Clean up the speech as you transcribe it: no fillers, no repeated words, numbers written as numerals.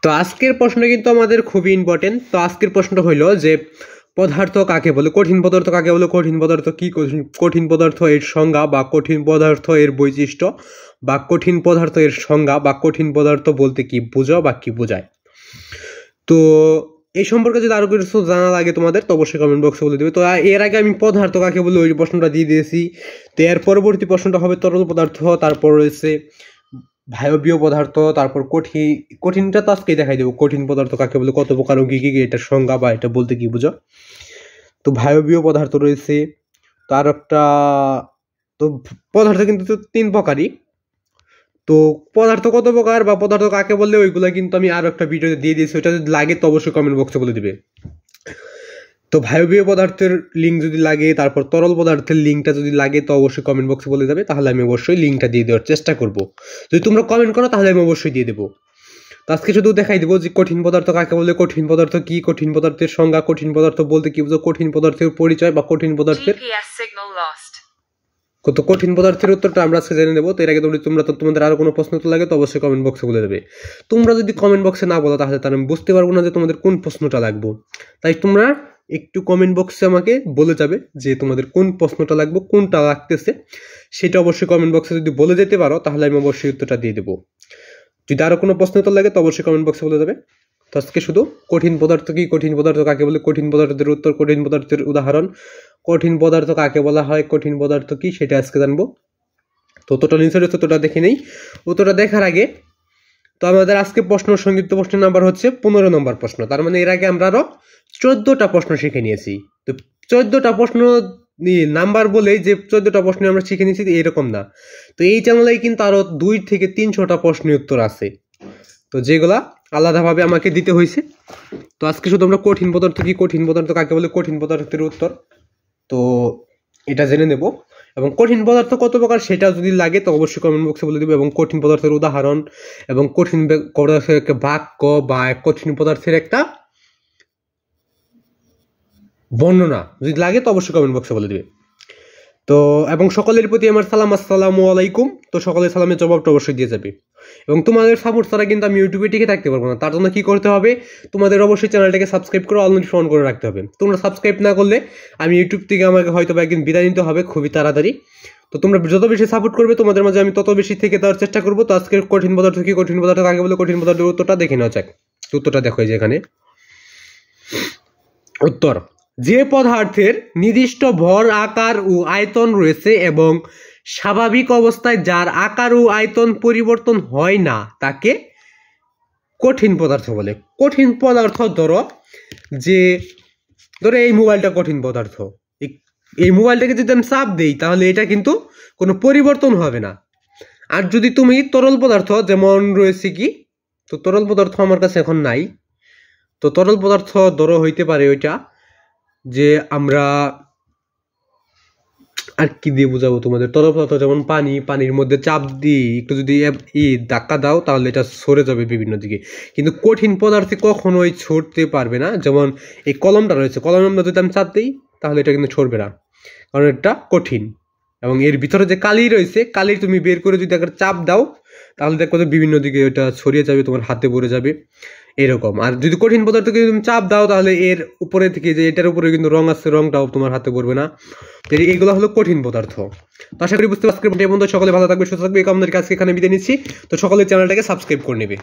তো আজকের প্রশ্ন কিন্তু আমাদের খুবই ইম্পর্টেন্ট। তো আজকের প্রশ্নটা হইল যে পদার্থ কাকে বলে, কঠিন পদার্থ কাকে বলে, কঠিন পদার্থ কি, কঠিন পদার্থ এর সংজ্ঞা বা কঠিন পদার্থ এর বৈশিষ্ট্য বা কঠিন পদার্থ এর সংজ্ঞা বা কঠিন পদার্থ বলতে কি বোঝো বা কি বোঝায়। তো এই সম্পর্কে যদি আরো কিছু জানা লাগে তোমাদের তো অবশ্যই কমেন্ট বক্সে বলে দেবে। তো এর আগে আমি পদার্থ কাকে বলে ওই প্রশ্নটা দিয়ে দিয়েছি। তো এর পরবর্তী প্রশ্নটা হবে তরল পদার্থ, তারপর রয়েছে বায়বীয় পদার্থ, তারপর কঠিনটা তো আজকেই দেখাই দেবো। কঠিন পদার্থ কাকে বলে, কত প্রকার ও কি কি, এটার সংজ্ঞা বা এটা বলতে কি বুঝো। তো বায়বীয় পদার্থ রয়েছে, তার একটা তো পদার্থ কিন্তু তিন প্রকারই। তো পদার্থ কত প্রকার বা পদার্থ কাকে বললে ওইগুলো কিন্তু আমি আরো একটা ভিডিওতে দিয়ে দিয়েছি, ওটা যদি লাগে তো অবশ্যই কমেন্ট বক্সে বলে দিবে। তো বায়বীয় পদার্থের লিঙ্ক যদি লাগে, তারপর তরল পদার্থের লিঙ্কটা যদি লাগে তো অবশ্যই কমেন্ট বক্সে বলে যাবে, তাহলে আমি অবশ্যই লিঙ্কটা দিয়ে দেওয়ার চেষ্টা করব। যদি তোমরা কমেন্ট করো তাহলে আমি অবশ্যই দিয়ে দেবো। তো আজকে শুধু দেখাই দেবো যে কঠিন পদার্থ কাকে বলে, কঠিন পদার্থ কি, কঠিন পদার্থের সংজ্ঞা, কঠিন পদার্থ বলতে কি বুঝো, কঠিন পদার্থের পরিচয় বা কঠিন পদার্থের কত কঠিন পদার্থের উত্তরটা আমরা আজকে জেনে নেবো। তো এর আগে তোমাদের আরো কোনো প্রশ্ন তো লাগে তো অবশ্যই কমেন্ট বক্সে বলে দেবে। তোমরা যদি কমেন্ট বক্সে না বলো তাহলে আমি বুঝতে পারবো না যে তোমাদের কোন প্রশ্নটা লাগবে। তাই তোমরা একটু কমেন্ট বক্সে আমাকে বলে যাবে যে তোমাদের কোন প্রশ্নটা লাগবে, কোনটা লাগতেছে, সেটা অবশ্যই কমেন্ট বক্সে যদি বলে যেতে পারো তাহলে আমি অবশ্যই উত্তরটা দিয়ে দেবো। যদি আরো কোনো প্রশ্ন তো লাগে তো অবশ্যই কমেন্ট বক্সে বলে যাবে। তো আজকে শুধু কঠিন পদার্থ কি, কঠিন পদার্থ কাকে বলে, কঠিন পদার্থের উত্তর, কঠিন পদার্থের উদাহরণ, কঠিন পদার্থ কাকে বলা হয়, কঠিন পদার্থ কি সেটা আজকে জানবো। তো উত্তরটা নিচের উত্তরটা দেখে নেই। উত্তরটা দেখার আগে তো আমাদের আজকে প্রশ্ন সংক্ষিপ্ত প্রশ্নের নাম্বার হচ্ছে 15 নম্বর প্রশ্ন। তার মানে এর আগে আমরা আরো 14টা প্রশ্ন শিখে নিয়েছি। তো 14টা প্রশ্ন নাম্বার বলে যে 14টা প্রশ্ন আমরা শিখে নিয়েছি এরকম না। তো এই চ্যানেলেই কিন্তু আরো 2 থেকে 300টা প্রশ্নের উত্তর আছে, তো যেগুলা আলাদাভাবে আমাকে দিতে হয়েছে। তো আজকে শুধু আমরা কঠিন পদার্থ কি, কঠিন পদার্থ কাকে বলে, কঠিন পদার্থের উত্তর তো এটা জেনে নেব। এবং কঠিন পদার্থ কত প্রকার সেটা যদি লাগে তো অবশ্যই কমেন্ট বক্সে বলে দেবো। এবং কঠিন পদার্থের উদাহরণ এবং কঠিন পদার্থের বাক্য বা কঠিন পদার্থের একটা বর্ণনা যদি লাগে তো অবশ্যই কমেন্ট বক্সে বলে দেবে। তো এবং সকলের প্রতি আমার সালাম, আসসালামু আলাইকুম। তো সকলের সালামের জবাবটা অবশ্যই দিয়ে যাবে। এবং তোমাদের সাপোর্ট ছাড়া কিন্তু আমি ইউটিউবে টিকে থাকতে পারবো না। তার জন্য কি করতে হবে, তোমাদের অবশ্যই চ্যানেলটাকে সাবস্ক্রাইব করে অল নোটিফিকেশন অন করে রাখতে হবে। তোমরা সাবস্ক্রাইব না করলে আমি ইউটিউব থেকে আমাকে হয়তো একদিন বিদায় নিতে হবে খুবই তাড়াতাড়ি। তো তোমরা যত বেশি সাপোর্ট করবে তোমাদের মাঝে আমি তত বেশি থেকে দেওয়ার চেষ্টা করবো। তো আজকের কঠিন পদার্থ কি, কঠিন পদার্থ কাকে বলে, কঠিন পদার্থের উত্তরটা দেখে নেওয়া যাক। উত্তরটা দেখো এই যে এখানে উত্তর, যে পদার্থের নির্দিষ্ট ভর, আকার ও আয়তন রয়েছে এবং স্বাভাবিক অবস্থায় যার আকার ও আয়তন পরিবর্তন হয় না তাকে কঠিন পদার্থ বলে। কঠিন পদার্থ ধরো এই মোবাইলটা কঠিন পদার্থ। এই মোবাইলটাকে যদি আমি চাপ দিই তাহলে এটা কিন্তু কোনো পরিবর্তন হবে না। আর যদি তুমি তরল পদার্থ যেমন রয়েছে কি, তো তরল পদার্থ আমার কাছে এখন নাই। তো তরল পদার্থ ধরো হইতে পারে ওইটা যে আমরা আর কি দিয়ে বুঝাবো তোমাদের, তরল পদার্থ যেমন পানি, পানির মধ্যে চাপ দিয়ে একটু যদি ধাক্কা দাও তাহলে এটা সরে যাবে বিভিন্ন দিকে। কিন্তু কঠিন পদার্থে কখনোই ছড়তে পারবে না। যেমন এই কলমটা রয়েছে, কলমটা যদি আমি চাপ দিই তাহলে এটা কিন্তু ছড়বে না, কারণ এটা কঠিন। এবং এর ভিতরে যে কালি রয়েছে, কালি তুমি বের করে যদি একটা চাপ দাও তাহলে দেখো যে বিভিন্ন দিকে ওটা ছড়িয়ে যাবে, তোমার হাতে পড়ে যাবে এরকম। আর যদি কঠিন পদার্থকে তুমি চাপ দাও তাহলে এর উপরে থেকে যে এটার উপরে কিন্তু রং আছে, রংটাও তোমার হাতে পড়বে না। এইগুলো হলো কঠিন পদার্থ। তো আশা করি বুঝতে পারছি। সকলে ভালো থাকবে, সুস্থ থাকবে, এই কামনার কাছে এখানে বিদায় নিচ্ছি। তো সকলে চ্যানেলটাকে সাবস্ক্রাইব করে নেবে।